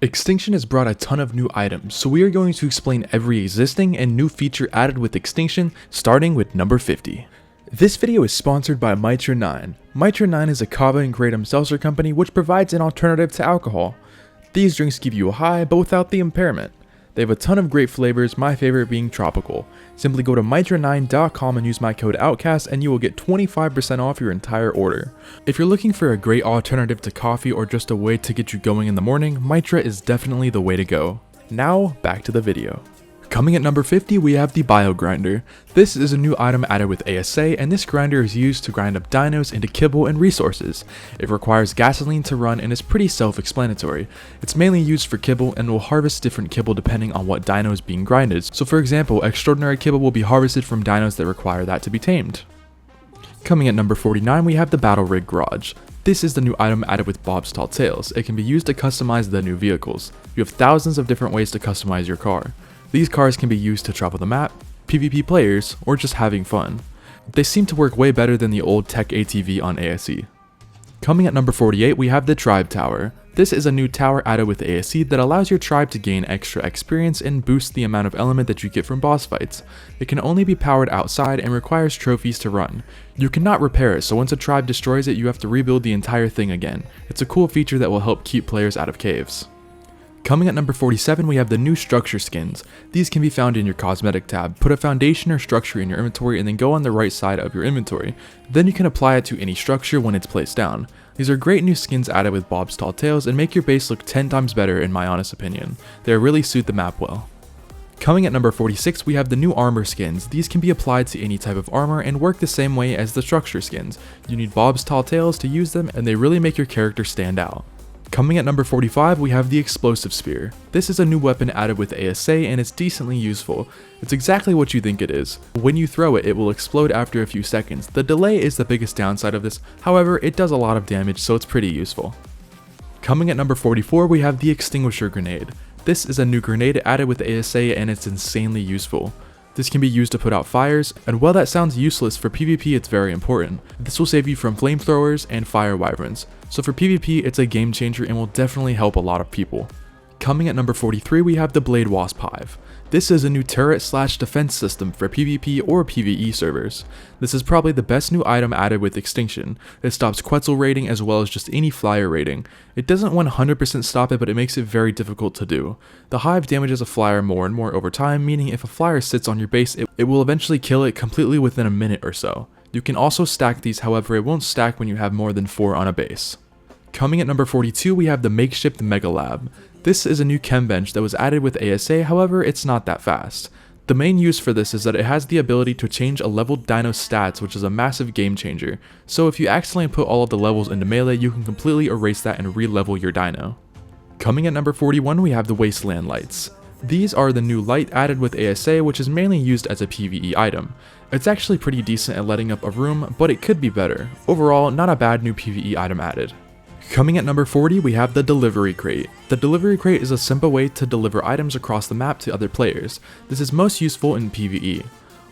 Extinction has brought a ton of new items, so we are going to explain every existing and new feature added with Extinction, starting with number 50. This video is sponsored by Meteor 9. Meteor 9 is a kava and kratom seltzer company which provides an alternative to alcohol. These drinks give you a high, but without the impairment. They have a ton of great flavors, my favorite being tropical. Simply go to meteor9.com and use my code OUTCAST and you will get 25% off your entire order. If you're looking for a great alternative to coffee or just a way to get you going in the morning, Mitra is definitely the way to go. Now, back to the video. Coming at number 50, we have the Biog Grinder. This is a new item added with ASA, and this grinder is used to grind up dinos into kibble and resources. It requires gasoline to run and is pretty self-explanatory. It's mainly used for kibble and will harvest different kibble depending on what dino is being grinded. So for example, extraordinary kibble will be harvested from dinos that require that to be tamed. Coming at number 49, we have the Battle Rig Garage. This is the new item added with Bob's Tall Tales. It can be used to customize the new vehicles. You have thousands of different ways to customize your car. These cars can be used to travel the map, PvP players, or just having fun. They seem to work way better than the old tech ATV on ASE. Coming at number 48, we have the Tribe Tower. This is a new tower added with ASE that allows your tribe to gain extra experience and boost the amount of element that you get from boss fights. It can only be powered outside and requires trophies to run. You cannot repair it, so once a tribe destroys it, you have to rebuild the entire thing again. It's a cool feature that will help keep players out of caves. Coming at number 47, we have the new structure skins. These can be found in your cosmetic tab. Put a foundation or structure in your inventory and then go on the right side of your inventory. Then you can apply it to any structure when it's placed down. These are great new skins added with Bob's Tall Tales and make your base look 10 times better in my honest opinion. They really suit the map well. Coming at number 46, we have the new armor skins. These can be applied to any type of armor and work the same way as the structure skins. You need Bob's Tall Tales to use them and they really make your character stand out. Coming at number 45, we have the Explosive Spear. This is a new weapon added with ASA and it's decently useful. It's exactly what you think it is. When you throw it, it will explode after a few seconds. The delay is the biggest downside of this, however, it does a lot of damage, so it's pretty useful. Coming at number 44, we have the Extinguisher Grenade. This is a new grenade added with ASA and it's insanely useful. This can be used to put out fires, and while that sounds useless, for PvP it's very important. This will save you from flamethrowers and fire wyverns. So for PvP it's a game changer and will definitely help a lot of people. Coming at number 43, we have the Blade Wasp Hive. This is a new turret/defense system for PvP or PvE servers. This is probably the best new item added with Extinction. It stops Quetzal raiding as well as just any flyer raiding. It doesn't 100% stop it, but it makes it very difficult to do. The hive damages a flyer more and more over time, meaning if a flyer sits on your base, it will eventually kill it completely within a minute or so. You can also stack these, however it won't stack when you have more than 4 on a base. Coming at number 42, we have the Makeshift Mega Lab. This is a new chem bench that was added with ASA, however it's not that fast. The main use for this is that it has the ability to change a leveled dino's stats, which is a massive game changer. So if you accidentally put all of the levels into melee, you can completely erase that and re-level your dino. Coming at number 41, we have the Wasteland Lights. These are the new light added with ASA, which is mainly used as a PvE item. It's actually pretty decent at lighting up a room, but it could be better. Overall, not a bad new PvE item added. Coming at number 40, we have the Delivery Crate. The Delivery Crate is a simple way to deliver items across the map to other players. This is most useful in PvE.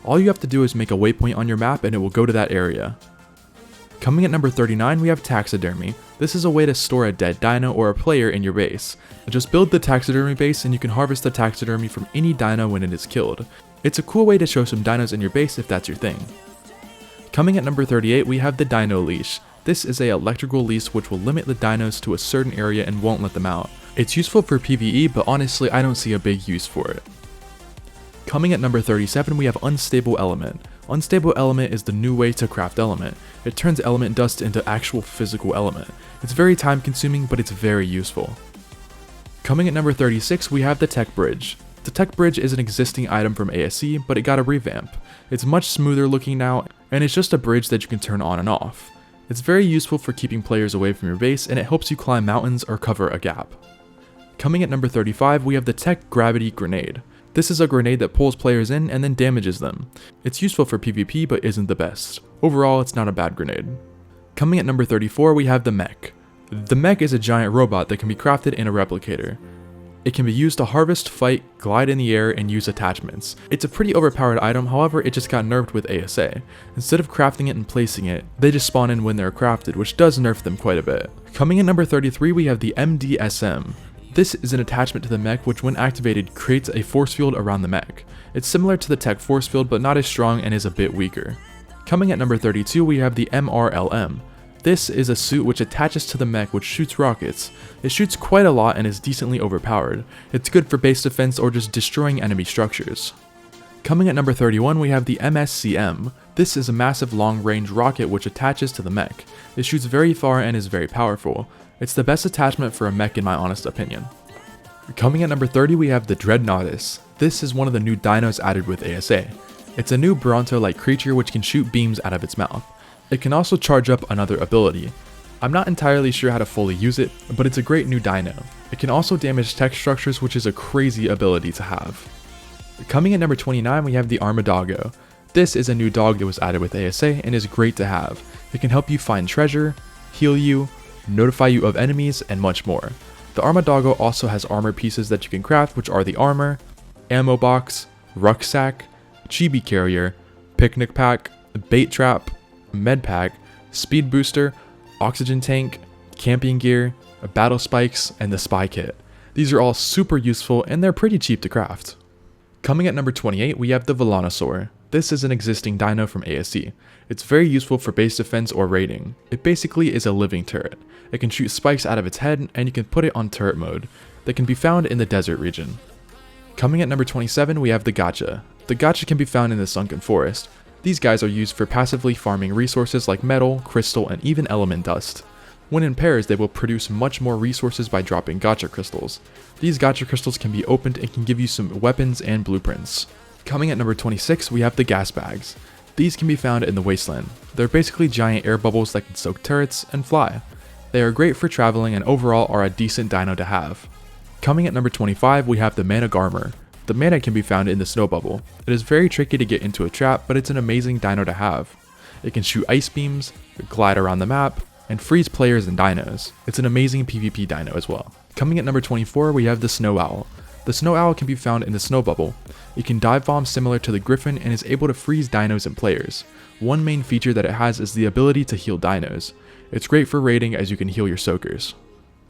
All you have to do is make a waypoint on your map and it will go to that area. Coming at number 39, we have Taxidermy. This is a way to store a dead dino or a player in your base. Just build the taxidermy base and you can harvest the taxidermy from any dino when it is killed. It's a cool way to show some dinos in your base if that's your thing. Coming at number 38, we have the Dino Leash. This is a electrical leash which will limit the dinos to a certain area and won't let them out. It's useful for PvE, but honestly I don't see a big use for it. Coming at number 37, we have Unstable Element. Unstable Element is the new way to craft element. It turns element dust into actual physical element. It's very time consuming, but it's very useful. Coming at number 36, we have the Tech Bridge. The Tech Bridge is an existing item from ASE, but it got a revamp. It's much smoother looking now, and it's just a bridge that you can turn on and off. It's very useful for keeping players away from your base, and it helps you climb mountains or cover a gap. Coming at number 35, we have the Tech Gravity Grenade. This is a grenade that pulls players in and then damages them. It's useful for PvP but isn't the best. Overall, it's not a bad grenade. Coming at number 34, we have the Mech. The Mech is a giant robot that can be crafted in a replicator. It can be used to harvest, fight, glide in the air, and use attachments. It's a pretty overpowered item, however it just got nerfed with ASA. Instead of crafting it and placing it, they just spawn in when they're crafted, which does nerf them quite a bit. Coming in number 33, we have the MDSM. This is an attachment to the mech which when activated creates a force field around the mech. It's similar to the tech force field but not as strong and is a bit weaker. Coming at number 32 we have the MRLM. This is a suit which attaches to the mech which shoots rockets. It shoots quite a lot and is decently overpowered. It's good for base defense or just destroying enemy structures. Coming at number 31 we have the MSCM. This is a massive long range rocket which attaches to the mech. It shoots very far and is very powerful. It's the best attachment for a mech in my honest opinion. Coming at number 30 we have the Dreadnoughtus. This is one of the new dinos added with ASA. It's a new Bronto-like creature which can shoot beams out of its mouth. It can also charge up another ability. I'm not entirely sure how to fully use it, but it's a great new dino. It can also damage tech structures, which is a crazy ability to have. Coming at number 29 we have the Armad Dogo. This is a new dog that was added with ASA and is great to have. It can help you find treasure, heal you, notify you of enemies, and much more. The Armad Dogo also has armor pieces that you can craft, which are the armor, ammo box, rucksack, chibi carrier, picnic pack, bait trap, med pack, speed booster, oxygen tank, camping gear, battle spikes, and the spy kit. These are all super useful and they're pretty cheap to craft. Coming at number 28 we have the Velonosaur. This is an existing dino from ASC. It's very useful for base defense or raiding. It basically is a living turret. It can shoot spikes out of its head and you can put it on turret mode. They can be found in the desert region. Coming at number 27 we have the Gacha. The Gacha can be found in the Sunken Forest. These guys are used for passively farming resources like metal, crystal, and even element dust. When in pairs, they will produce much more resources by dropping Gacha crystals. These Gacha crystals can be opened and can give you some weapons and blueprints. Coming at number 26, we have the gas bags. These can be found in the Wasteland. They're basically giant air bubbles that can soak turrets and fly. They are great for traveling and overall are a decent dino to have. Coming at number 25, we have the Mana Garmer. The mana can be found in the snow bubble. It is very tricky to get into a trap, but it's an amazing dino to have. It can shoot ice beams, glide around the map, and freeze players and dinos. It's an amazing PvP dino as well. Coming at number 24, we have the Snow Owl. The Snow Owl can be found in the snow bubble. It can dive bomb similar to the Griffin and is able to freeze dinos and players. One main feature that it has is the ability to heal dinos. It's great for raiding as you can heal your soakers.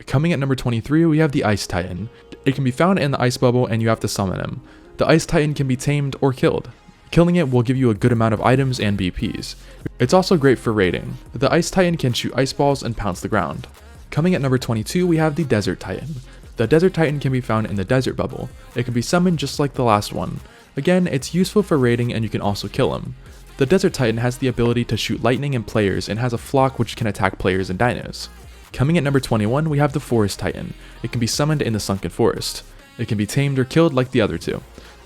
Coming at number 23, we have the Ice Titan. It can be found in the ice bubble and you have to summon him. The Ice Titan can be tamed or killed. Killing it will give you a good amount of items and BPs. It's also great for raiding. The Ice Titan can shoot ice balls and pounce the ground. Coming at number 22, we have the Desert Titan. The Desert Titan can be found in the desert bubble. It can be summoned just like the last one. Again, it's useful for raiding and you can also kill him. The Desert Titan has the ability to shoot lightning and players and has a flock which can attack players and dinos. Coming at number 21, we have the Forest Titan. It can be summoned in the Sunken Forest. It can be tamed or killed like the other two.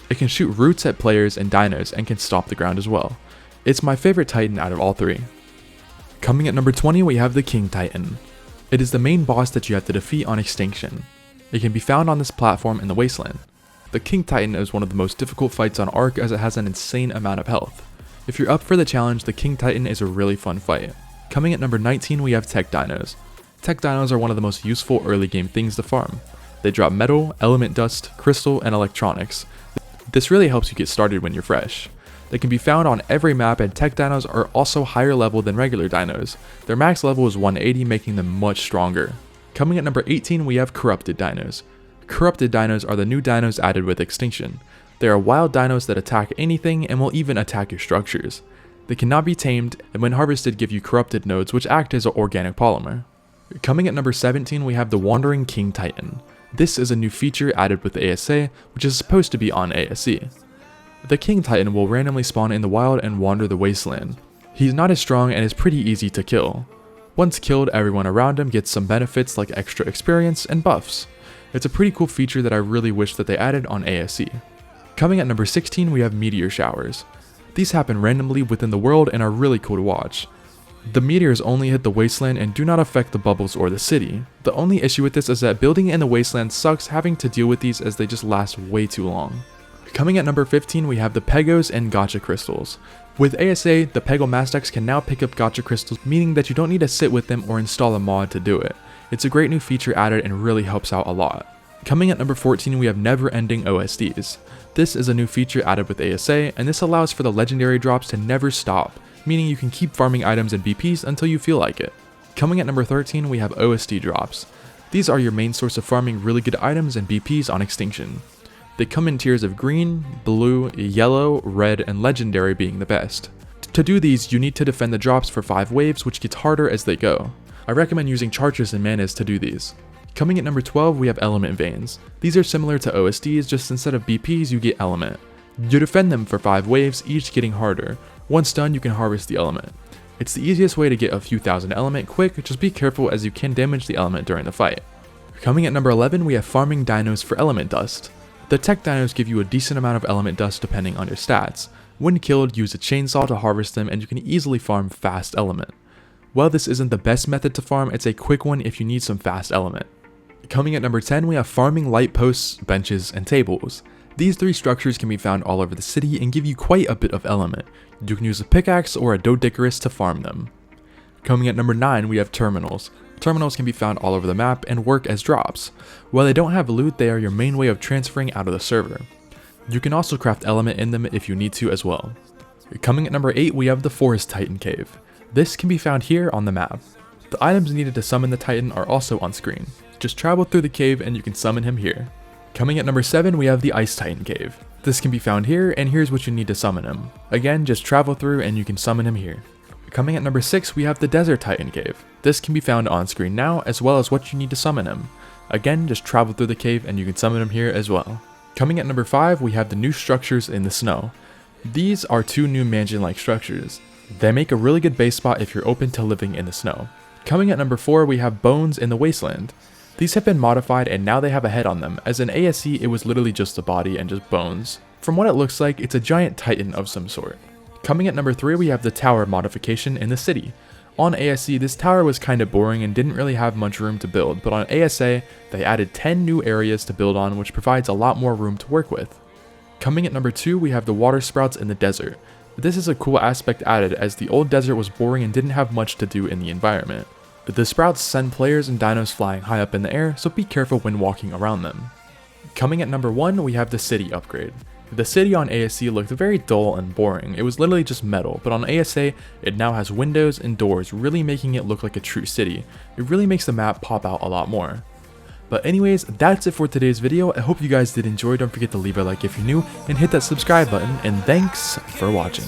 It can shoot roots at players and dinos and can stomp the ground as well. It's my favorite Titan out of all three. Coming at number 20, we have the King Titan. It is the main boss that you have to defeat on Extinction. It can be found on this platform in the Wasteland. The King Titan is one of the most difficult fights on ARK as it has an insane amount of health. If you're up for the challenge, the King Titan is a really fun fight. Coming at number 19, we have Tech Dinos. Tech Dinos are one of the most useful early game things to farm. They drop metal, element dust, crystal, and electronics. This really helps you get started when you're fresh. They can be found on every map and Tech Dinos are also higher level than regular dinos. Their max level is 180, making them much stronger. Coming at number 18, we have Corrupted Dinos. Corrupted Dinos are the new dinos added with Extinction. They are wild dinos that attack anything and will even attack your structures. They cannot be tamed, and when harvested give you corrupted nodes which act as an organic polymer. Coming at number 17, we have the Wandering King Titan. This is a new feature added with ASA, which is supposed to be on ASC. The King Titan will randomly spawn in the wild and wander the wasteland. He's not as strong and is pretty easy to kill. Once killed, everyone around him gets some benefits like extra experience and buffs. It's a pretty cool feature that I really wish that they added on ASC. Coming at number 16, we have Meteor Showers. These happen randomly within the world and are really cool to watch. The meteors only hit the wasteland and do not affect the bubbles or the city. The only issue with this is that building in the wasteland sucks having to deal with these as they just last way too long. Coming at number 15, we have the Pegos and Gacha Crystals. With ASA, the Pego Mastex can now pick up Gacha Crystals, meaning that you don't need to sit with them or install a mod to do it. It's a great new feature added and really helps out a lot. Coming at number 14, we have NeverEnding OSDS. This is a new feature added with ASA, and this allows for the legendary drops to never stop, meaning you can keep farming items and BPs until you feel like it. Coming at number 13, we have OSD drops. These are your main source of farming really good items and BPs on Extinction. They come in tiers of green, blue, yellow, red, and legendary being the best. To do these, you need to defend the drops for 5 waves, which gets harder as they go. I recommend using charges and manas to do these. Coming at number 12, we have element veins. These are similar to OSDs, just instead of BPs you get element. You defend them for 5 waves, each getting harder. Once done, you can harvest the element. It's the easiest way to get a few thousand element quick, just be careful as you can damage the element during the fight. Coming at number 11, we have farming dinos for element dust. The tech dinos give you a decent amount of element dust depending on your stats. When killed, use a chainsaw to harvest them and you can easily farm fast element. While this isn't the best method to farm, it's a quick one if you need some fast element. Coming at number 10, we have farming light posts, benches, and tables. These 3 structures can be found all over the city and give you quite a bit of element. You can use a pickaxe or a Dodicarus to farm them. Coming at number 9, we have terminals. Terminals can be found all over the map and work as drops. While they don't have loot, they are your main way of transferring out of the server. You can also craft element in them if you need to as well. Coming at number 8, we have the Forest Titan Cave. This can be found here on the map. The items needed to summon the Titan are also on screen. Just travel through the cave and you can summon him here. Coming at number 7, we have the Ice Titan Cave. This can be found here, and here's what you need to summon him. Again, just travel through and you can summon him here. Coming at number 6, we have the Desert Titan Cave. This can be found on screen now, as well as what you need to summon him. Again, just travel through the cave and you can summon him here as well. Coming at number 5, we have the new structures in the snow. These are 2 new mansion-like structures. They make a really good base spot if you're open to living in the snow. Coming at number 4, we have bones in the wasteland. These have been modified and now they have a head on them, as in ASE it was literally just a body and just bones. From what it looks like, it's a giant titan of some sort. Coming at number 3, we have the tower modification in the city. On ASE, this tower was kinda boring and didn't really have much room to build, but on ASA, they added 10 new areas to build on, which provides a lot more room to work with. Coming at number 2, we have the water sprouts in the desert. This is a cool aspect added, as the old desert was boring and didn't have much to do in the environment. The sprouts send players and dinos flying high up in the air, so be careful when walking around them. Coming at number 1, we have the city upgrade. The city on ASE looked very dull and boring. It was literally just metal, but on ASA, it now has windows and doors, really making it look like a true city. It really makes the map pop out a lot more. But anyways, that's it for today's video. I hope you guys did enjoy. Don't forget to leave a like if you're new and hit that subscribe button, and thanks for watching.